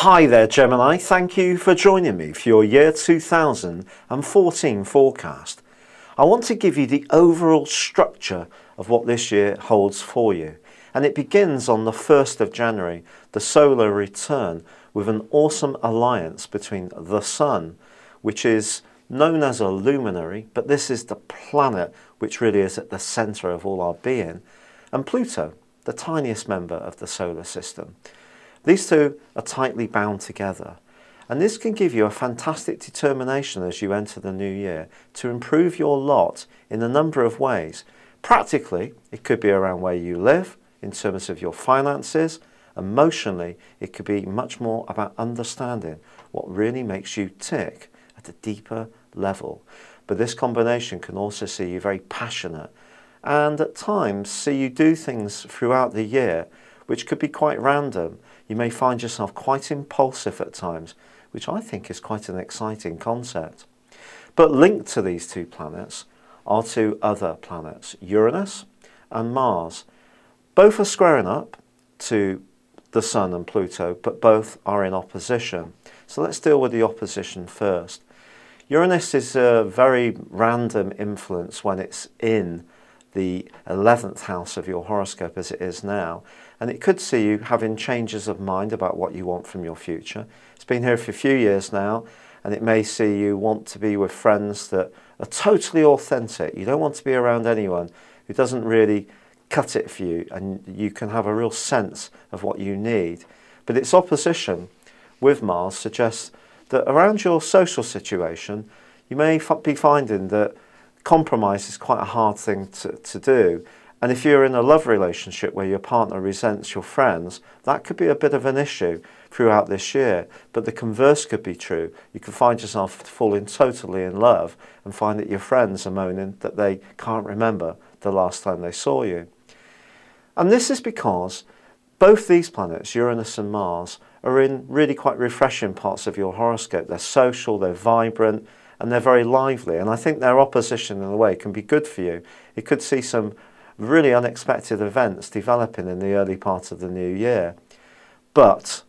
Hi there, Gemini. Thank you for joining me for your year 2014 forecast. I want to give you the overall structure of what this year holds for you. And it begins on the 1st of January, the solar return, with an awesome alliance between the Sun, which is known as a luminary, but this is the planet which really is at the centre of all our being, and Pluto, the tiniest member of the solar system. These two are tightly bound together, and this can give you a fantastic determination as you enter the new year to improve your lot in a number of ways. Practically, it could be around where you live, in terms of your finances. Emotionally, it could be much more about understanding what really makes you tick at a deeper level. But this combination can also see you very passionate, and at times see you do things throughout the year which could be quite random. You may find yourself quite impulsive at times, which I think is quite an exciting concept. But linked to these two planets are two other planets, Uranus and Mars. Both are squaring up to the Sun and Pluto, but both are in opposition. So let's deal with the opposition first. Uranus is a very random influence when it's in the 11th house of your horoscope, as it is now, and it could see you having changes of mind about what you want from your future. It's been here for a few years now, and it may see you want to be with friends that are totally authentic. You don't want to be around anyone who doesn't really cut it for you, and you can have a real sense of what you need. But its opposition with Mars suggests that around your social situation, you may be finding that compromise is quite a hard thing to do. And if you're in a love relationship where your partner resents your friends, that could be a bit of an issue throughout this year. But the converse could be true. You could find yourself falling totally in love and find that your friends are moaning that they can't remember the last time they saw you. And this is because both these planets, Uranus and Mars, are in really quite refreshing parts of your horoscope. They're social, they're vibrant, and they're very lively. And I think their opposition in a way can be good for you. It could see some really unexpected events developing in the early part of the new year. But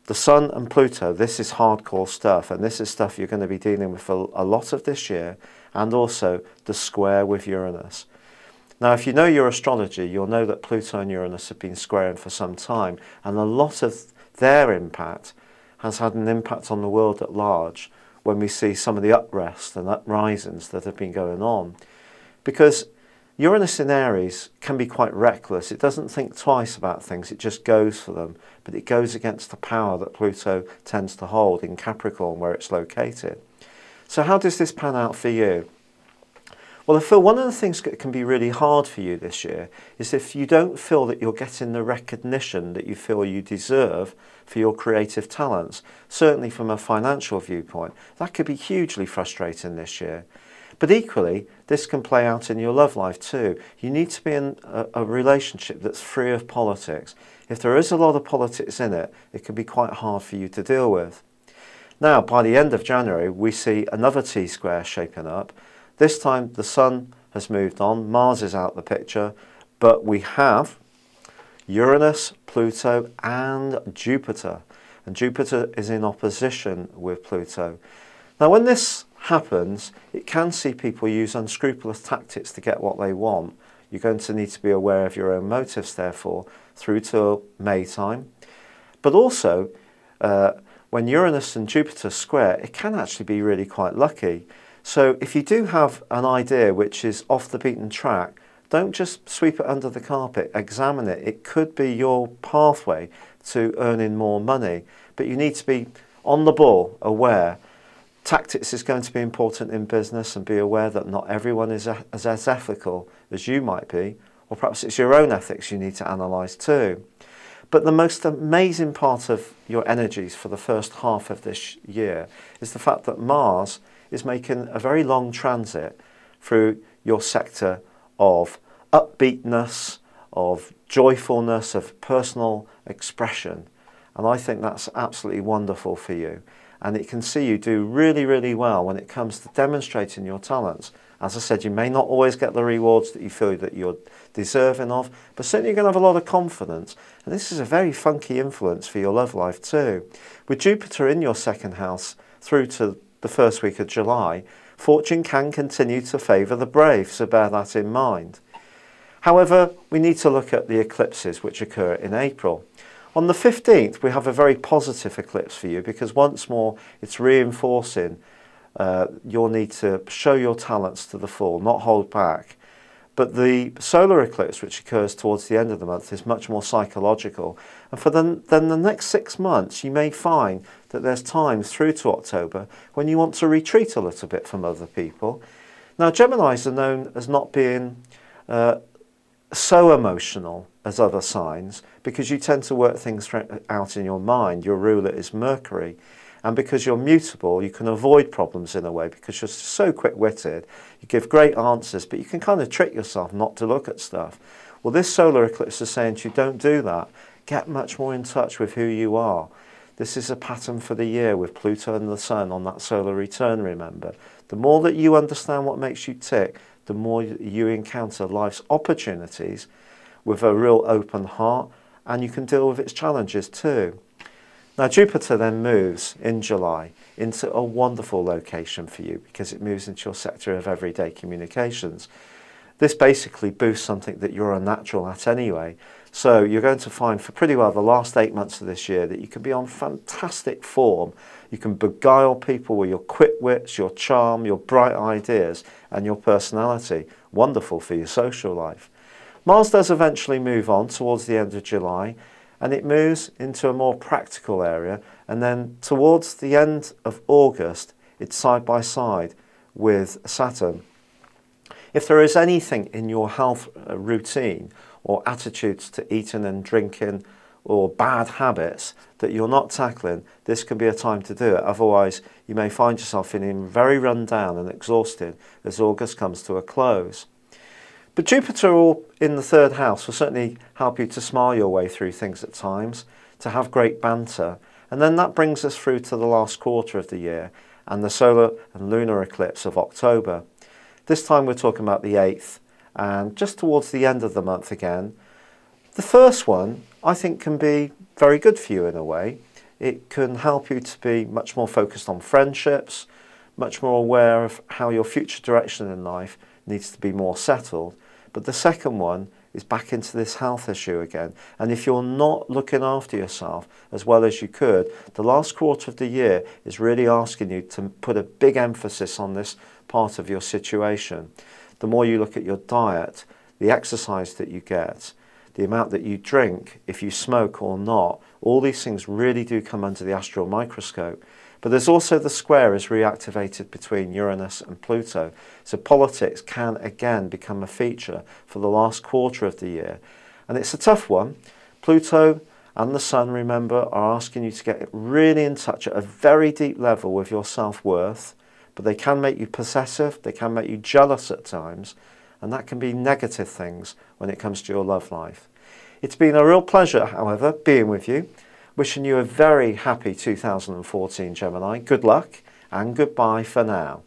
the Sun and Pluto, this is hardcore stuff, and this is stuff you're going to be dealing with for a lot of this year, and also the square with Uranus. Now, if you know your astrology, you'll know that Pluto and Uranus have been squaring for some time, and a lot of their impact has had an impact on the world at large when we see some of the unrest and uprisings that have been going on. Because Uranus in Aries can be quite reckless. It doesn't think twice about things, it just goes for them. But it goes against the power that Pluto tends to hold in Capricorn, where it's located. So how does this pan out for you? Well, I feel one of the things that can be really hard for you this year is if you don't feel that you're getting the recognition that you feel you deserve for your creative talents, certainly from a financial viewpoint. That could be hugely frustrating this year. But equally, this can play out in your love life too. You need to be in a relationship that's free of politics. If there is a lot of politics in it, it can be quite hard for you to deal with. Now, by the end of January, we see another T-square shaping up. This time the Sun has moved on, Mars is out the picture, but we have Uranus, Pluto and Jupiter. And Jupiter is in opposition with Pluto. Now when this happens, it can see people use unscrupulous tactics to get what they want. You're going to need to be aware of your own motives, therefore, through till May time. But also, when Uranus and Jupiter square, it can actually be really quite lucky. So if you do have an idea which is off the beaten track, don't just sweep it under the carpet, examine it. It could be your pathway to earning more money, but you need to be on the ball, aware. Tactics is going to be important in business, and be aware that not everyone is as ethical as you might be, or perhaps it's your own ethics you need to analyse too. But the most amazing part of your energies for the first half of this year is the fact that Mars is making a very long transit through your sector of upbeatness, of joyfulness, of personal expression. And I think that's absolutely wonderful for you. And it can see you do really, really well when it comes to demonstrating your talents As I said, you may not always get the rewards that you feel that you're deserving of, but certainly you're going to have a lot of confidence. And this is a very funky influence for your love life too. With Jupiter in your second house through to the first week of July, fortune can continue to favour the brave, so bear that in mind. However, we need to look at the eclipses which occur in April. On the 15th, we have a very positive eclipse for you because once more it's reinforcing your need to show your talents to the full, not hold back. But the solar eclipse, which occurs towards the end of the month, is much more psychological. And for then the next 6 months, you may find that there's times through to October when you want to retreat a little bit from other people. Now, Geminis are known as not being so emotional as other signs because you tend to work things out in your mind. Your ruler is Mercury. And because you're mutable, you can avoid problems in a way because you're so quick-witted. You give great answers, but you can kind of trick yourself not to look at stuff. Well, this solar eclipse is saying to you, don't do that. Get much more in touch with who you are. This is a pattern for the year with Pluto and the Sun on that solar return, remember. The more that you understand what makes you tick, the more you encounter life's opportunities with a real open heart, and you can deal with its challenges too. Now, Jupiter then moves in July into a wonderful location for you because it moves into your sector of everyday communications. This basically boosts something that you're a natural at anyway. So you're going to find for pretty well the last 8 months of this year that you can be on fantastic form. You can beguile people with your quick wits, your charm, your bright ideas and your personality. Wonderful for your social life. Mars does eventually move on towards the end of July, and it moves into a more practical area, and then towards the end of August it's side by side with Saturn. If there is anything in your health routine or attitudes to eating and drinking or bad habits that you're not tackling, this can be a time to do it. Otherwise you may find yourself feeling very run down and exhausted as August comes to a close. But Jupiter in the third house will certainly help you to smile your way through things at times, to have great banter. And then that brings us through to the last quarter of the year and the solar and lunar eclipse of October. This time we're talking about the 8th and just towards the end of the month again. The first one I think can be very good for you in a way. It can help you to be much more focused on friendships, much more aware of how your future direction in life needs to be more settled. But the second one is back into this health issue again. And if you're not looking after yourself as well as you could, the last quarter of the year is really asking you to put a big emphasis on this part of your situation. The more you look at your diet, the exercise that you get, the amount that you drink, if you smoke or not, all these things really do come under the astral microscope. But there's also the square is reactivated between Uranus and Pluto. So politics can again become a feature for the last quarter of the year. And it's a tough one. Pluto and the Sun, remember, are asking you to get really in touch at a very deep level with your self-worth. But they can make you possessive, they can make you jealous at times. And that can be negative things when it comes to your love life. It's been a real pleasure, however, being with you. Wishing you a very happy 2014, Gemini. Good luck and goodbye for now.